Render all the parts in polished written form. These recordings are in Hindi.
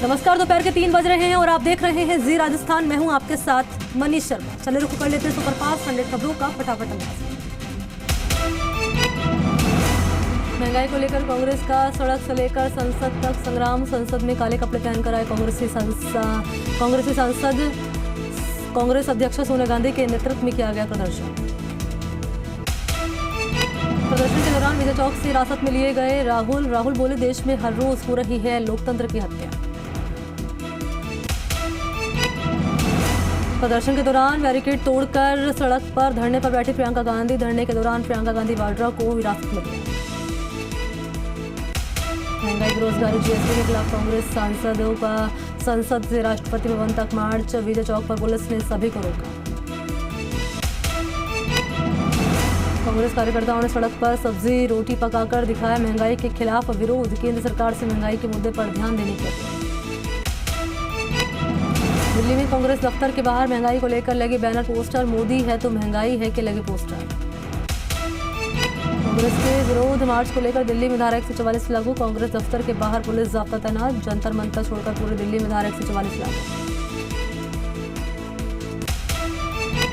नमस्कार, दोपहर के 3 बज रहे हैं और आप देख रहे हैं जी राजस्थान। मैं हूं आपके साथ मनीष शर्मा। चलिए रुक कर लेते हैं सुपरफास्ट 100 खबरों का फटाफट अंदाज। महंगाई को लेकर कांग्रेस का सड़क से लेकर संसद तक संग्राम। संसद में काले कपड़े पहनकर आए कांग्रेसी सांसद। कांग्रेस अध्यक्ष सोनिया गांधी के नेतृत्व में किया गया प्रदर्शन। प्रदर्शन के दौरान विजय चौक से हिरासत में लिए गए राहुल बोले, देश में हर रोज हो रही है लोकतंत्र की हत्या। प्रदर्शन के दौरान बैरिकेड तोड़कर सड़क पर धरने पर बैठी प्रियंका गांधी। धरने के दौरान प्रियंका गांधी वाड्रा को हिरासत में लिया। महंगाई, बेरोजगारी, जीएसटी के खिलाफ कांग्रेस सांसदों का संसद से राष्ट्रपति भवन तक मार्च। विजय चौक पर पुलिस ने सभी को रोका। कांग्रेस कार्यकर्ताओं ने सड़क पर सब्जी रोटी पकाकर दिखाया महंगाई के खिलाफ विरोध। केंद्र सरकार से महंगाई के मुद्दे पर ध्यान देने की अपील। दिल्ली में कांग्रेस दफ्तर के बाहर महंगाई को लेकर लगे बैनर पोस्टर। मोदी है तो महंगाई है के लगे पोस्टर। कांग्रेस के विरोध मार्च को लेकर दिल्ली में धारा 144 लागू। कांग्रेस दफ्तर के बाहर पुलिस जाब्ता तैनात। जंतर मंतर छोड़कर पूरे दिल्ली में धारा 144 लागू।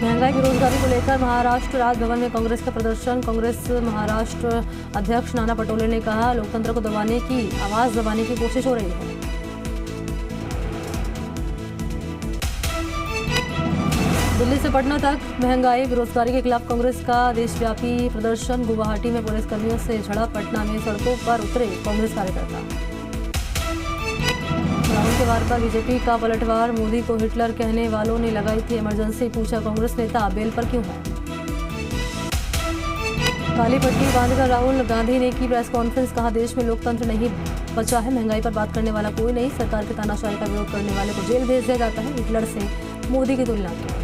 महंगाई, बेरोजगारी को लेकर महाराष्ट्र राजभवन में कांग्रेस का प्रदर्शन। कांग्रेस महाराष्ट्र अध्यक्ष नाना पटोले ने कहा, लोकतंत्र को दबाने की, आवाज दबाने की कोशिश हो रही है। दिल्ली से पटना तक महंगाई, बेरोजगारी के खिलाफ कांग्रेस का देशव्यापी प्रदर्शन। गुवाहाटी में पुलिसकर्मियों से झड़प। पटना में सड़कों पर उतरे कांग्रेस कार्यकर्ता। राहुल के वार पर बीजेपी का पलटवार। मोदी को हिटलर कहने वालों ने लगाई थी इमरजेंसी। पूछा कांग्रेस नेता बेल पर क्यों है। काली पट्टी बांधकर राहुल गांधी ने की प्रेस कॉन्फ्रेंस। कहा, देश में लोकतंत्र नहीं बचा है। महंगाई पर बात करने वाला कोई नहीं। सरकार की तानाशाही का विरोध करने वाले को जेल भेज दिया जाता है। हिटलर से मोदी की तुलना की।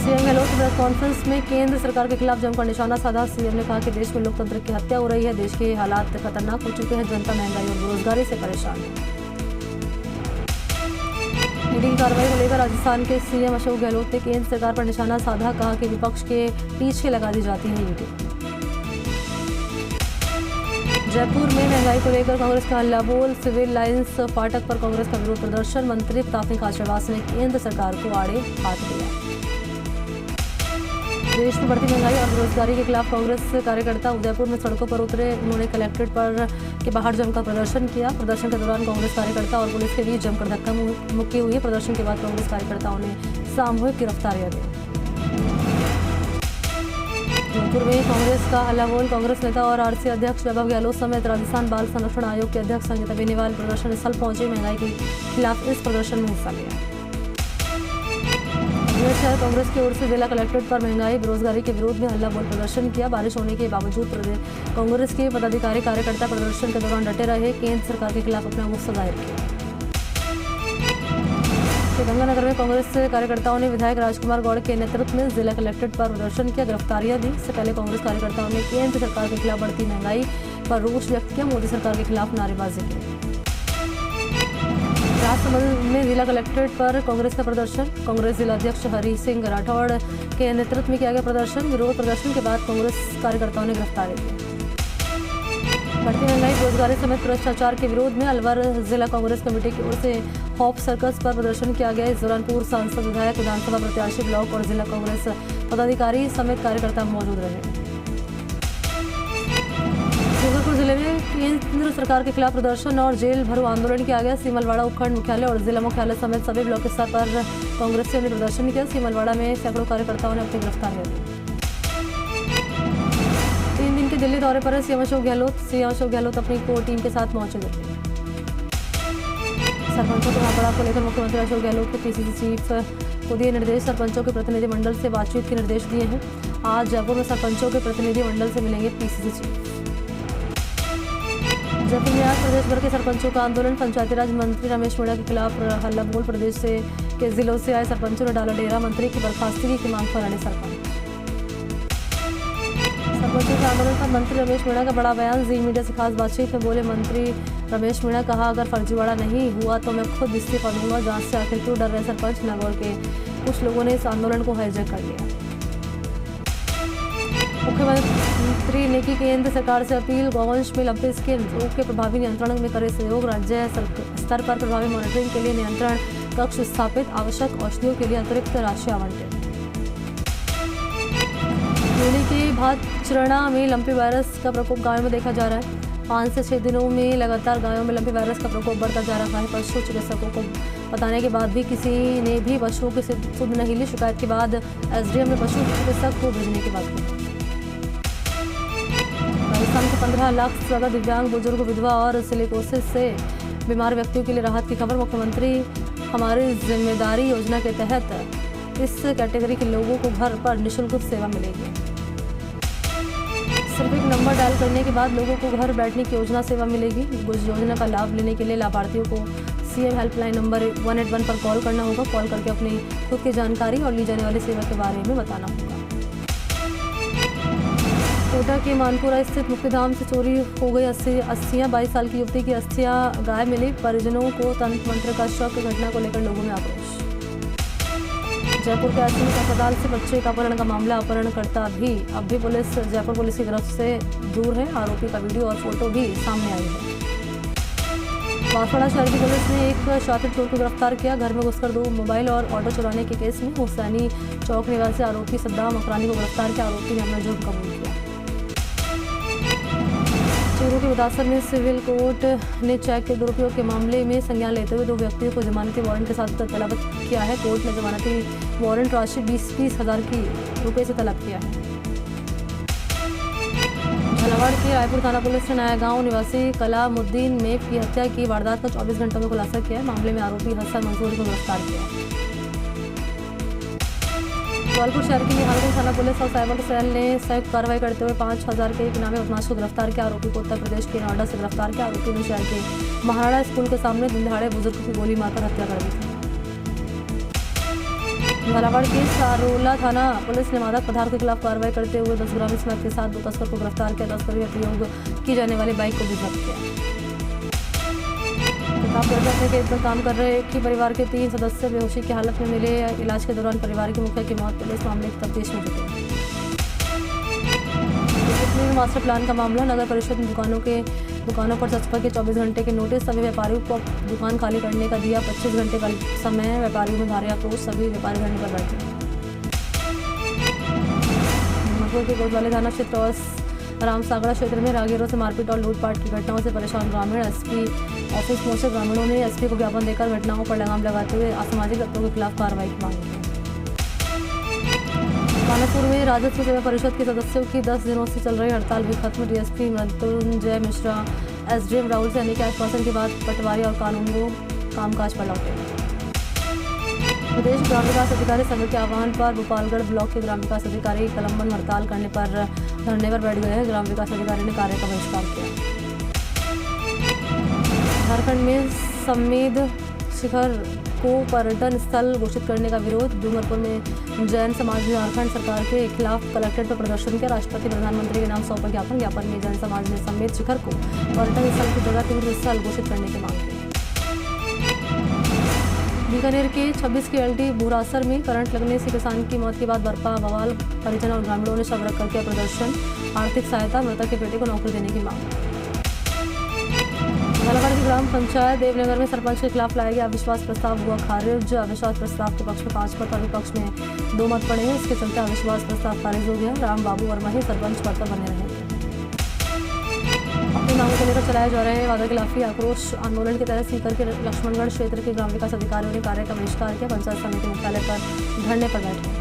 सीएम गहलोत की प्रेस कॉन्फ्रेंस में केंद्र सरकार के खिलाफ जमकर निशाना साधा। सीएम ने कहा कि देश में लोकतंत्र की हत्या हो रही है। देश के हालात खतरनाक हो चुके हैं। जनता महंगाई और बेरोजगारी से परेशान है। ईडी की कार्रवाई को लेकर राजस्थान के सीएम अशोक गहलोत ने केंद्र सरकार पर निशाना साधा। कहा कि विपक्ष के पीछे लगा दी जाती है ईडी। जयपुर में महंगाई को लेकर कांग्रेस का हल्ला बोल। सिविल लाइंस फाटक पर कांग्रेस का विरोध प्रदर्शन। मंत्री प्रताप खाचरवास ने केंद्र सरकार को आड़े हाथ दिया। देश में बढ़ती महंगाई और बेरोजगारी के खिलाफ कांग्रेस कार्यकर्ता उदयपुर में सड़कों पर उतरे। उन्होंने कलेक्ट्रेट पर के बाहर जमकर प्रदर्शन किया। प्रदर्शन के दौरान कांग्रेस कार्यकर्ता और पुलिस के बीच जमकर धक्का मुक्की हुई है। प्रदर्शन के बाद कांग्रेस कार्यकर्ताओं ने सामूहिक गिरफ्तारियां दी। जयपुर में कांग्रेस का हल्ला बोल। कांग्रेस नेता और आरसी अध्यक्ष वैभव गहलोत समेत राजस्थान बाल संरक्षण आयोग के अध्यक्ष संगीता बेनीवाल प्रदर्शन स्थल पहुंचे। महंगाई के खिलाफ इस प्रदर्शन में हिस्सा लिया। शहर कांग्रेस की ओर से जिला कलेक्ट्रेट पर महंगाई बेरोजगारी के विरोध में हल्ला बोल प्रदर्शन किया। बारिश होने के बावजूद कांग्रेस के पदाधिकारी कार्यकर्ता प्रदर्शन के दौरान डटे रहे। केंद्र सरकार के खिलाफ अपना गुस्सा जाहिर किया। गंगानगर में कांग्रेस कार्यकर्ताओं ने विधायक राजकुमार गौड़ के नेतृत्व में जिला कलेक्ट्रेट पर प्रदर्शन किया। गिरफ्तारियां दी। इससे पहले कांग्रेस कार्यकर्ताओं ने केंद्र सरकार के खिलाफ बढ़ती महंगाई पर रोष व्यक्त किया। मोदी सरकार के खिलाफ नारेबाजी की। राजसमंद में जिला कलेक्ट्रेट पर कांग्रेस का प्रदर्शन। कांग्रेस जिला अध्यक्ष हरि सिंह राठौड़ के नेतृत्व में किया गया प्रदर्शन। विरोध प्रदर्शन के बाद कांग्रेस कार्यकर्ताओं ने गिरफ्तारी दी। बढ़ती महंगाई, बेरोजगारी समेत भ्रष्टाचार के विरोध में अलवर जिला कांग्रेस कमेटी की ओर से हॉप सर्कस पर प्रदर्शन किया गया। इस दौरान पूर्व सांसद, विधायक, विधानसभा प्रत्याशी, ब्लॉक और जिला कांग्रेस पदाधिकारी समेत कार्यकर्ता मौजूद रहे। जबलपुर जिले में केंद्र सरकार के खिलाफ प्रदर्शन और जेल भरो आंदोलन किया गया। सीमलवाड़ा उपखंड मुख्यालय और जिला मुख्यालय समेत सभी ब्लॉक स्तर पर कांग्रेसियों ने प्रदर्शन किया। सीमलवाड़ा में सैकड़ों कार्यकर्ताओं ने अपनी गिरफ्तारियां दी। 3 दिन के दिल्ली दौरे पर है सीएम अशोक गहलोत। सीएम अशोक गहलोत अपनी कोर टीम के साथ पहुंचे दिल्ली। सरपंचों के महापड़ाव को लेकर मुख्यमंत्री अशोक गहलोत ने पीसीसी चीफ को दिए निर्देश। सरपंचों के प्रतिनिधिमंडल से बातचीत के निर्देश दिए हैं। आज जयपुर में सरपंचों के प्रतिनिधिमंडल से मिलेंगे पीसीसी चीफ। जयपुर में आज प्रदेश भर के सरपंचों का आंदोलन। पंचायती राज मंत्री रमेश मीणा के खिलाफ हल्ला बोल। प्रदेश के जिलों से आए सरपंचों ने डाला डेरा। मंत्री की बर्खास्तगी की मांग पर अड़े सरपंच। सरपंचों के आंदोलन पर मंत्री रमेश मीणा का बड़ा बयान। जी मीडिया से खास बातचीत में बोले मंत्री रमेश मीणा। कहा, अगर फर्जीवाड़ा नहीं हुआ तो मैं खुद इस्तीफा दूंगा। जांच से आखिर क्यों डर रहे सरपंच। नागौर के कुछ लोगों ने इस आंदोलन को हाईजैक कर लिया। मुख्यमंत्री मंत्री ने की केंद्र सरकार से अपील, गौवंश में लंपे स्किन रोग के प्रभावी नियंत्रण में करे सहयोग, राज्य स्तर पर प्रभावी मॉनिटरिंग के लिए नियंत्रण कक्ष स्थापित, आवश्यक औषधियों के लिए अतिरिक्त राशि आवंटित। होली के बाद चिरैना में लंपी वायरस का प्रकोप गायों में देखा जा रहा है। 5 से 6 दिनों में लगातार गायों में लंपी वायरस का प्रकोप बढ़ता जा रहा है। पशु चिकित्सकों को बताने के बाद भी किसी ने भी पशुओं की सुध नहीं ली। शिकायत के बाद एसडीएम ने पशु चिकित्सक को भेजने की बात की। राजस्थान के 15 लाख से ज़्यादा दिव्यांग, बुजुर्ग, विधवा और सिलिकोसिस से बीमार व्यक्तियों के लिए राहत की खबर। मुख्यमंत्री हमारी जिम्मेदारी योजना के तहत इस कैटेगरी के लोगों को घर पर निःशुल्क सेवा मिलेगी। सिर्फ एक नंबर डायल करने के बाद लोगों को घर बैठने की योजना सेवा मिलेगी। इस योजना का लाभ लेने के लिए लाभार्थियों को सीएम हेल्पलाइन नंबर 181 पर कॉल करना होगा। कॉल करके अपनी खुद की जानकारी और ली जाने वाली सेवा के बारे में बताना होगा। कोटा के मानपुरा स्थित मुक्तिधाम से चोरी हो गई अस्थियां। 22 साल की युवती की अस्थियां गायब मिली। परिजनों को तंत्र मंत्र का शक। घटना को लेकर लोगों में आक्रोश। जयपुर के एसएमएस अस्पताल से बच्चे का अपहरण का मामला। अपहरणकर्ता भी अब भी जयपुर पुलिस की गिरफ्त से दूर है। आरोपी का वीडियो और फोटो भी सामने आई है। बांसवाड़ा शहर की पुलिस ने एक शातिर चोर को गिरफ्तार किया। घर में घुसकर 2 मोबाइल और ऑटो चुराने के केस में हुसैनी चौक निवासी आरोपी सद्दाम अकरानी को गिरफ्तार किया। आरोपी ने अपना जुर्म कबूल किया। चूरू के उदासन में सिविल कोर्ट ने चेक के दुरुपयोग के मामले में संज्ञान लेते हुए 2 व्यक्तियों को जमानती वारंट के साथ तलब किया है। कोर्ट ने जमानती वारंट राशि 20-20 हज़ार रुपये से तलब किया है। झालावाड़ की रायपुर थाना पुलिस ने नया गांव निवासी कलामुद्दीन मेव की हत्या की वारदात का 24 घंटों में खुलासा किया है। मामले में आरोपी हसन मंसूरी को गिरफ्तार किया है। जबलपुर शहर की निहालगंज थाना पुलिस और साइबर सेल ने संयुक्त कार्रवाई करते हुए 5,000 के एक इनामी बदमाश को गिरफ्तार किया। आरोपी को उत्तर प्रदेश के नोएडा से गिरफ्तार किया। आरोपी ने शहर के महाराणा स्कूल के सामने दिन दहाड़े बुजुर्ग की गोली मारकर हत्या कर दी थी। झालावाड़ की सारोला थाना पुलिस ने मादक पदार्थ के खिलाफ कार्रवाई करते हुए 10 ग्राम स्मैक के साथ 2 तस्कर को गिरफ्तार किया। तस्करी में प्रयोग की जाने वाली बाइक को भी जब्त किया। प्रतापगढ़ के पर काम कर रहे एक ही परिवार के 3 सदस्य बेहोशी की हालत में मिले। इलाज के दौरान परिवार के मुखिया की मौत। पुलिस मामले की तफ्तीश में जुटी। मास्टर प्लान का मामला। नगर परिषद ने दुकानों पर सस्पा के 24 घंटे के नोटिस। सभी व्यापारियों को दुकान खाली करने का दिया 25 घंटे का समय। व्यापारियों में भारी आक्रोश। सभी व्यापारी धरने पर बैठे। जबलपुर के कोतवाली थाना क्षेत्र और रामसागड़ा क्षेत्र में राहगीरों से मारपीट और लूटपाट की घटनाओं से परेशान ग्रामीण। एसपी ऑफिस पहुंचे ग्रामीणों ने एसपी को ज्ञापन देकर घटनाओं पर लगाम लगाते हुए असामाजिक तत्वों के खिलाफ कार्रवाई की मांग की। कानपुर में राजस्व सेवा परिषद के सदस्यों की 10 दिनों से चल रही हड़ताल भी खत्म। डीएसपी मृत्युंजय मिश्रा एसडीएम राहुल सैनी के आश्वासन के बाद पटवारी और कानूनगो कामकाज पर लौटे। प्रदेश ग्राम विकास अधिकारी संघ के आह्वान पर भोपालगढ़ ब्लॉक के ग्राम विकास अधिकारी कलमबंद हड़ताल करने पर धरने पर बैठ गए हैं। ग्राम विकास अधिकारी ने कार्य का बहिष्कार किया। झारखंड में समेध शिखर को पर्यटन स्थल घोषित करने का विरोध। डूंगरपुर में जैन समाज ने झारखंड सरकार के खिलाफ कलेक्ट्रेट पर प्रदर्शन किया। राष्ट्रपति प्रधानमंत्री के नाम सौंपा ज्ञापन में जैन समाज ने समेध शिखर को पर्यटन स्थल की जगह तीर्थ स्थल घोषित करने की मांग की। बीकानेर के 26 के एलटी बुरासर में करंट लगने से किसान की मौत के बाद बरपा बवाल। परिजन और ग्रामीणों ने शव रखकर किया प्रदर्शन। आर्थिक सहायता, मृतक के बेटे को नौकरी देने की मांग। झालावाड़ की ग्राम पंचायत देवनगर में सरपंच के खिलाफ लाया गया अविश्वास प्रस्ताव हुआ खारिज। अविश्वास प्रस्ताव के पक्ष में 5 मत और विपक्ष में 2 मत पड़े हैं। इसके चलते अविश्वास प्रस्ताव खारिज हो गया। राम बाबू वर्मा ही सरपंच पद पर बने रहेंगे। अपनी मांगों को लेकर चलाए जा रहे वादा खिलाफी आक्रोश आंदोलन के तहत सीकर के लक्ष्मणगढ़ क्षेत्र के ग्राम विकास अधिकारियों ने कार्य का बहिष्कार किया। पंचायत समिति मुख्यालय पर धरने पर बैठे।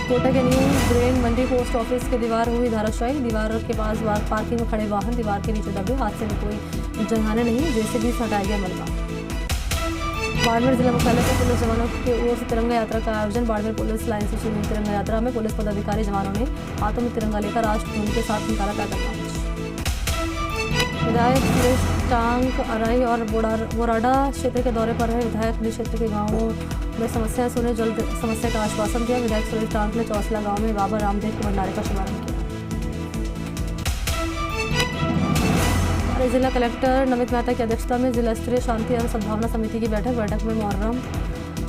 कोटा के न्यू ग्रेन मंडी पोस्ट ऑफिस की दीवार हुई धराशायी। दीवार के पास पार्किंग में खड़े वाहन दीवार के नीचे दबे। हादसे में कोई जनहानि नहीं। जेसीबी से हटाया गया मलबा। बाड़मेर जिला मुख्यालय पर पुलिस जवानों की ओर से तिरंगा यात्रा का आयोजन। बाड़मेर पुलिस लाइन से शुरू हुई तिरंगा यात्रा में पुलिस पदाधिकारी जवानों ने हाथों में तिरंगा लेकर राष्ट्रध्वनि के साथ निकाला पैदल मार्च। विधायक सुरेश टांक अराई और बोराडा क्षेत्र के दौरे पर रहे। विधायक ने क्षेत्र के गांवों में समस्याएं सुने, जल्द समस्या का आश्वासन दिया। विधायक सुरेश टांक ने चौसला गांव में बाबा रामदेव के भंडारे का शुभारंभ किया। जिला कलेक्टर नमित मेहता की अध्यक्षता में जिला स्तरीय शांति एवं सद्भावना समिति की बैठक में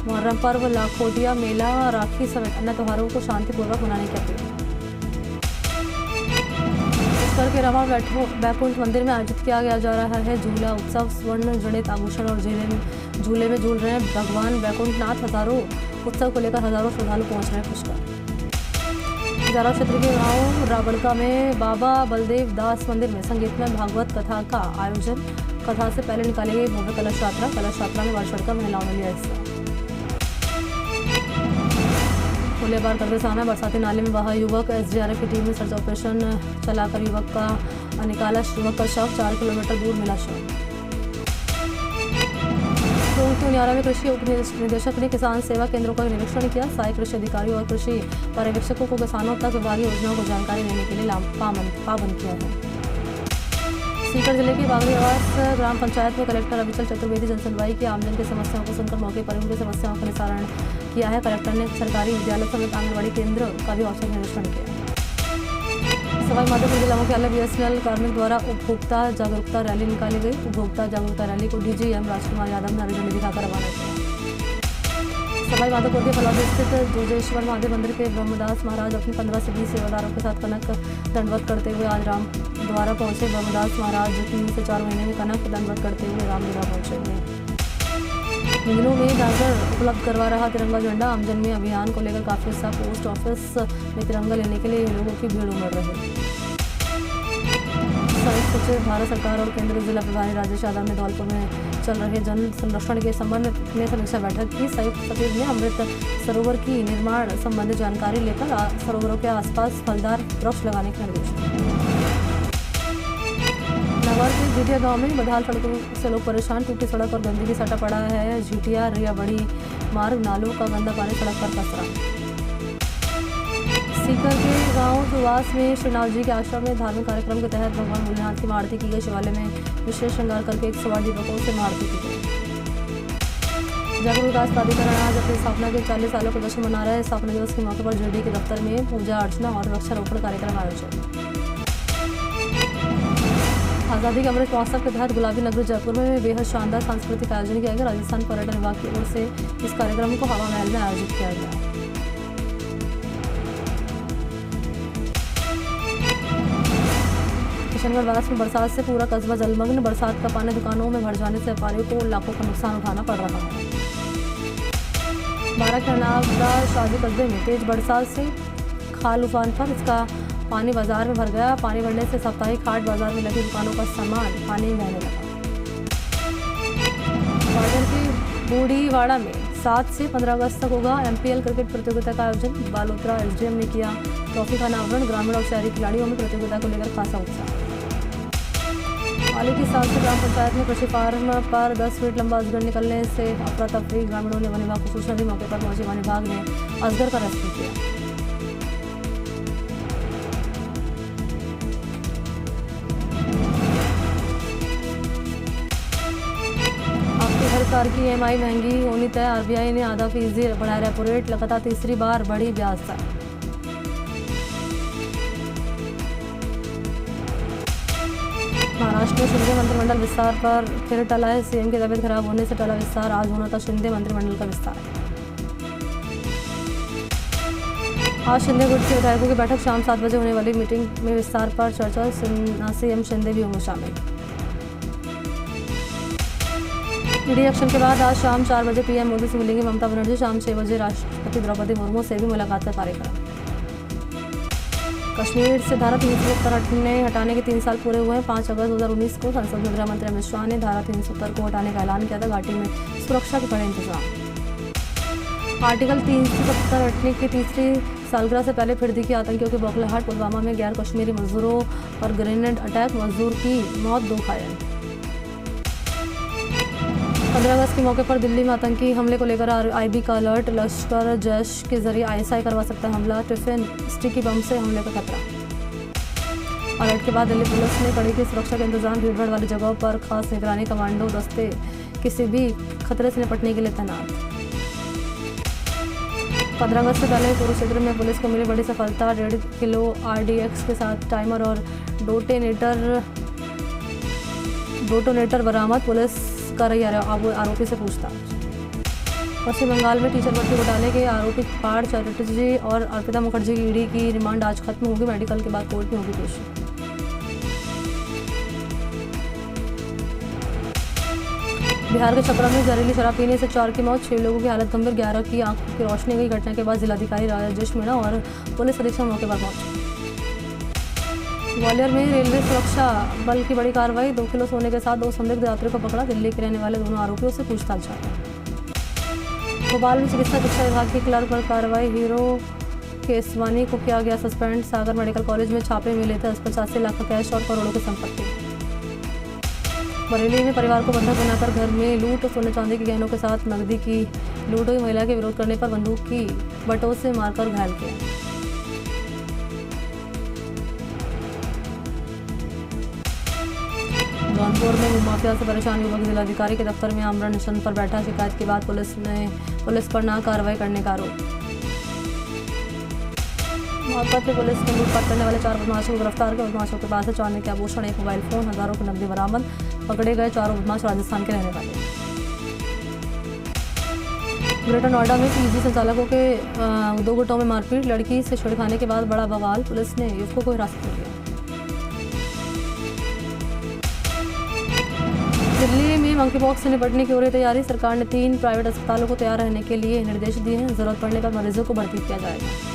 मुहर्रम पर्व, लाखोटिया मेला, राखी समेत अन्य त्योहारों को शांतिपूर्वक मनाने की अपील। सीकर के रमा बैकुंठ मंदिर में आयोजित किया जा रहा है झूला उत्सव। स्वर्ण जड़ित आभूषण और झूले में झूल रहे हैं भगवान बैकुंठनाथ। हजारों उत्सव को लेकर हजारों श्रद्धालु पहुंच रहे हैं पुष्कर। जारा क्षेत्र के गांव राबड़का में बाबा बलदेव दास मंदिर में संगीतमय भागवत कथा का आयोजन। कथा से पहले निकाली गई भव्य कलश यात्रा में बढ़ महिलाओं ने लिया हिस्सा। गोलीबार करवेसाना बरसाती नाले में बहा युवक। एसडीआरएफ की टीम ने सर्च ऑपरेशन चलाकर युवक का निकाला। युवक का शव 4 किलोमीटर दूर मिला शव। उनियारा में कृषि उप निदेशक ने किसान सेवा केंद्रों का निरीक्षण किया। सहायक कृषि अधिकारियों और कृषि पर्यवेक्षकों को किसानों तक विभागीय योजनाओं को जानकारी देने के लिए पाबंद किया है। सीकर जिले की बागरी आवास ग्राम पंचायत में कलेक्टर अविचल चतुर्वेदी जनसुनवाई की आमजन की समस्याओं को सुनकर मौके पर उनकी समस्याओं का निस्तारण किया है। कलेक्टर ने सरकारी विद्यालय समेत आंगनबाड़ी केंद्र का भी औचक निरीक्षण किया। सवाई माधोपुर जिला मुख्यालय बीएसएनएल कार्मिक द्वारा उपभोक्ता जागरूकता रैली निकाली गई। उपभोक्ता जागरूकता रैली को डीजीएम राजकुमार यादव ने हरी झंडी दिखाकर रवाना किया। सवाई माधोपुर के फलौदी स्थित जोजेश्वर महादेव मंदिर के ब्रह्मदास महाराज अपने 15 से 20 सेवादारों के साथ कनक दंडवत करते हुए आज राम द्वारा पहुंचे। ब्रह्मदास महाराज 3 से 4 महीने में कनक दंडवत करते हुए रामलीला पहुंचे हुए। हिंदुओं में डाकघर उपलब्ध करवा रहा तिरंगा झंडा। आमजन में अभियान को लेकर काफी उत्साह। पोस्ट ऑफिस में तिरंगा लेने के लिए लोगों की भीड़ उमड़ रही। संयुक्त सचिव भारत सरकार और केंद्रीय जिला प्रभारी राजेश यादव ने धौलपुर में चल रहे जल संरक्षण के संबंध में समीक्षा बैठक की। संयुक्त सचिव ने अमृत सरोवर की निर्माण संबंधी जानकारी लेकर सरोवरों के आसपास फलदार वृक्ष लगाने के निर्देश दिए। नगर के झीटिया गांव में बदहाल सड़कों से लोग परेशान। टूटी सड़क और गंदगी सटा पड़ा है। झीटिया रिया बड़ी मार्ग नालों का गंदा पानी सड़क पर पसरा। सीकर के गांव सुवास में श्रीनाथ जी के आश्रम में धार्मिक कार्यक्रम के तहत भगवान भोलेनाथ की आरती की गई। शिवालय में विशेष श्रृंगार करके 108 दीपकों से आरती की गई। जागरूक विकास प्राधिकरण आज अपनी स्थापना के 40 सालों का जश्न मना रहे हैं। स्थापना दिवस के मौके पर जेडी के दफ्तर में पूजा अर्चना और वृक्षारोपण कार्यक्रम आयोजित। आज़ादी के अमृत महोत्सव के तहत गुलाबी नगरी जयपुर में बेहद शानदार सांस्कृतिक आयोजन किया गया। राजस्थान पर्यटन विभाग की ओर से इस कार्यक्रम को हवा महल में आयोजित किया गया। किशनगढ़ वास में बरसात से पूरा कस्बा जलमग्न। बरसात का पानी दुकानों में भर जाने से व्यापारियों को लाखों का नुकसान उठाना पड़ रहा है। बारा के अनावदा शादी कस्बे में तेज बरसात से खाल उफान पर। इसका पानी बाजार में भर गया। पानी भरने से साप्ताहिक हाट बाजार में लगी दुकानों का सामान पानी में बहने लगा। ग्वालियर के बूढ़ीवाड़ा में 7 से 15 अगस्त तक होगा एमपीएल क्रिकेट प्रतियोगिता का आयोजन। बालोतरा एसडीएम ने किया ट्रॉफी का अनावरण। ग्रामीण और शहरी खिलाड़ियों में प्रतियोगिता को लेकर खासा उत्साह। हाल ही की साल से ग्राम पंचायत में कृषि फार्म पर 10 फीट लंबा अजगर निकलने से अफरा तफरी। ग्रामीणों ने वन विभाग को सूचना दी। मौके पर पहुंचे वन विभाग ने अजगर का रेस्क्यू किया। कार की ईएमआई महंगी होनी तय। आरबीआई ने आधा फीसदी बढ़ाया रेपो रेट। लगातार तीसरी बार बढ़ी ब्याज दर। महाराष्ट्र में शिंदे मंत्रिमंडल विस्तार पर फिर टला है। सीएम की तबीयत खराब होने से टला विस्तार। आज होना था शिंदे मंत्रिमंडल का विस्तार। आज शिंदे गुट के विधायकों की बैठक। शाम 7 बजे होने वाली मीटिंग में विस्तार पर चर्चा। सीएम शिंदे भी होंगे शामिल। ईडी एक्शन के बाद आज शाम 4 बजे पीएम मोदी से मिलेंगे ममता बनर्जी। शाम 6 बजे राष्ट्रपति द्रौपदी मुर्मू से भी मुलाकात का कार्यक्रम। कश्मीर से धारा 370 हटाने के 3 साल पूरे हुए हैं। 5 अगस्त 2019 को संसद में गृह मंत्री अमित शाह ने धारा 370 को हटाने का ऐलान किया था। घाटी में सुरक्षा के कड़े इंतजाम। आर्टिकल 370 हटने की तीसरी सालगिरह से पहले फिर दिखी आतंकियों की बौखलाहट। पुलवामा में गैर कश्मीरी मजदूरों पर ग्रेनेड अटैक। मजदूर की मौत, 2 घायल। 15 अगस्त के मौके पर दिल्ली में आतंकी हमले को लेकर आईबी का अलर्ट। लश्कर जैश के जरिए आईएसआई करवा सकता है हमला। टिफिन स्टिकी बम से हमले का खतरा। अलर्ट के बाद दिल्ली पुलिस ने कड़ी की सुरक्षा के इंतजाम। भीड़भाड़ वाली जगहों पर खास निगरानी। कमांडो दस्ते किसी भी खतरे से निपटने के लिए तैनात। 15 अगस्त से पहले कुरुक्षेत्र में पुलिस को मिली बड़ी सफलता। 1.5 किलो RDX के साथ टाइमर और डोटोनेटर बरामद। पुलिस कर रही आरोपी से पूछताछ। पश्चिम बंगाल में टीचर भर्ती घोटाले के आरोपी पार्थ चैटर्जी और अर्पिता मुखर्जी की ईडी की रिमांड आज खत्म होगी। मेडिकल के बाद कोर्ट में होगी पेशी। बिहार के छपरा में जहरीली शराब पीने से 4 की मौत, 6 लोगों की हालत गंभीर, 11 की आंखों की रोशनी गई। घटना के बाद जिलाधिकारी राजेश मीणा और पुलिस अधीक्षक मौके पर पहुंचे। ग्वालियर में रेलवे सुरक्षा बल की बड़ी कार्रवाई, 2 किलो सोने के साथ 2 संदिग्ध यात्रियों को पकड़ा। दिल्ली के रहने वाले दोनों आरोपियों से पूछताछ जारी। भोपाल में चिकित्सा शिक्षा विभाग की क्लर्क पर कार्रवाई, हीरो केसवानी को किया गया सस्पेंड। सागर मेडिकल कॉलेज में छापे मिले थे 85 लाख का कैश और करोड़ों की संपत्ति। बरेली में परिवार को बंधक बनाकर घर में लूट, सोने चांदी के गहनों के साथ नकदी की लूट हुई। महिला के विरोध करने पर बंदूक की बटों से मारकर घायल किया। जौनपुर में भूमाफिया से परेशान युवक जिलाधिकारी के दफ्तर में आमरण अनशन पर बैठा। शिकायत के बाद पुलिस पर ना कार्रवाई करने का आरोप। बागपत में पुलिस ने लूटपाट करने वाले 4 बदमाशों को गिरफ्तार किया। बदमाशों के पास से चांदी के आभूषण, 1 मोबाइल फोन, हजारों की नकदी बरामद। पकड़े गए 4 बदमाश राजस्थान के रहने वाले। ग्रेटर नोएडा में पीजी संचालकों के 2 गुटों में मारपीट, लड़की से छिड़खाने के बाद बड़ा बवाल। पुलिस ने युवकों को हिरासत में लिया। दिल्ली में मंकीपॉक्स से निपटने की हो रही तैयारी, सरकार ने 3 प्राइवेट अस्पतालों को तैयार रहने के लिए निर्देश दिए हैं। जरूरत पड़ने पर मरीजों को भर्ती किया जाएगा।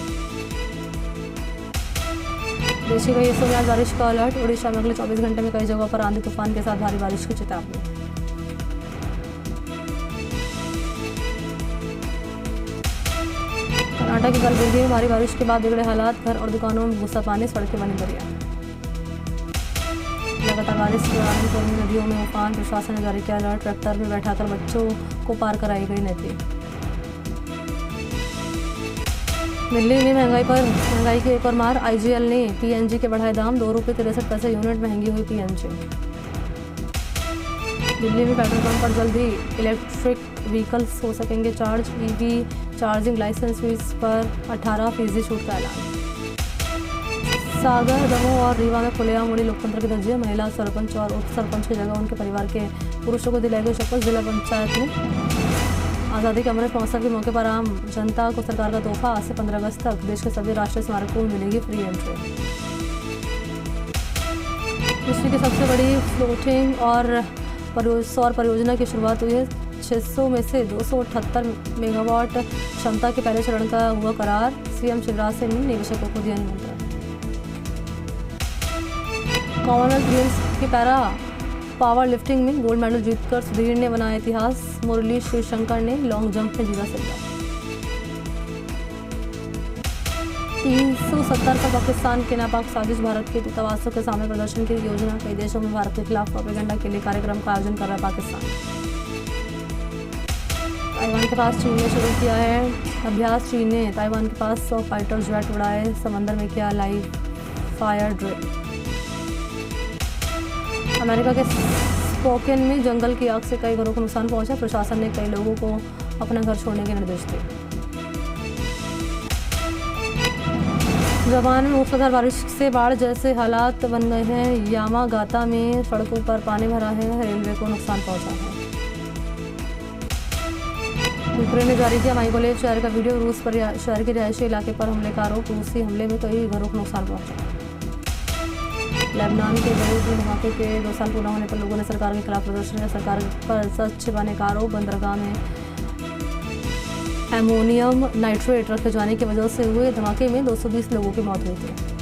देश के कई हिस्सों में आज बारिश का अलर्ट, उड़ीसा में अगले 24 घंटे में कई जगहों पर आंधी तूफान के साथ भारी बारिश की चेतावनी। कर्नाटक की कलबुर्गी में भारी बारिश के बाद बिगड़े हालात, घर और दुकानों में घुसा पानी, सड़कें बनी दरिया। लगातार बारिश के दौरान पूर्वी नदियों में उफान, प्रशासन ने जारी किया अलर्ट। ट्रैक्टर में बैठाकर बच्चों को पार कराई गई नदी। दिल्ली में महंगाई की एक और मार, आईजीएल ने पीएनजी के बढ़ाए दाम, 2 रुपये 63 पैसे यूनिट महंगी हुई पीएनजी। दिल्ली में पेट्रोल पंप पर जल्द ही इलेक्ट्रिक व्हीकल्स हो सकेंगे charge, EV charging license fees पर 18% छूट का ऐलान। सागर, दमोह और रीवा में खुलेआम उड़ी लोकतंत्र की धज्जियां, महिला सरपंच और उप सरपंच की जगह उनके परिवार के पुरुषों को दिलाई गई शपथ। जिला पंचायत में आज़ादी के अमृत महोत्सव के मौके पर आम जनता को सरकार का तोहफा, आज से 15 अगस्त तक देश के सभी राष्ट्रीय स्मारकों में मिलेगी फ्री एंट्री। विश्व की सबसे बड़ी फ्लोटिंग और सौर परियोजना की शुरुआत हुई है। 600 में से 278 मेगावाट क्षमता के पहले चरण का हुआ करार, सीएम शिवराज सिंह ने निवेशकों को दिया निमंत्रण। कॉमनवेल्थ गेम्स की पैरा पावर लिफ्टिंग में गोल्ड मेडल जीतकर सुधीर ने बनाया इतिहास, मुरली शिवशंकर ने लॉन्ग जंप में जीता सिल्वर। 370 का पाकिस्तान के नापाक साजिश, भारत के दूतावासों के सामने प्रदर्शन की योजना, कई देशों में भारत के खिलाफ प्रोपेगेंडा के लिए कार्यक्रम का आयोजन कर रहा है पाकिस्तान। ताइवान के पास चीन ने शुरू किया है अभ्यास, चीन ने ताइवान के पास 100 फाइटर जेट उड़ाए, समंदर में किया लाइव फायर ड्रिल। अमेरिका के स्पोकेन में जंगल की आग से कई घरों को नुकसान पहुंचा, प्रशासन ने कई लोगों को अपना घर छोड़ने के निर्देश दिए। जापान में मूसलाधार बारिश से बाढ़ जैसे हालात बन गए हैं, यामागाता में सड़कों पर पानी भरा है, रेलवे को नुकसान पहुंचा है। यूक्रेन ने जारी किया माइकोलेव शहर का वीडियो, रूस पर शहर के रिहायशी इलाके पर हमले का आरोप, रूसी हमले में कई घरों को नुकसान पहुंचा। लेबनान के बेरूत में धमाके के 2 साल पूरा होने पर लोगों ने सरकार के खिलाफ प्रदर्शन किया, सरकार पर सच छिपाने का आरोप। बंदरगाह में एमोनियम नाइट्रेट रखे जाने की वजह से हुए धमाके में 220 लोगों की मौत हुई थी।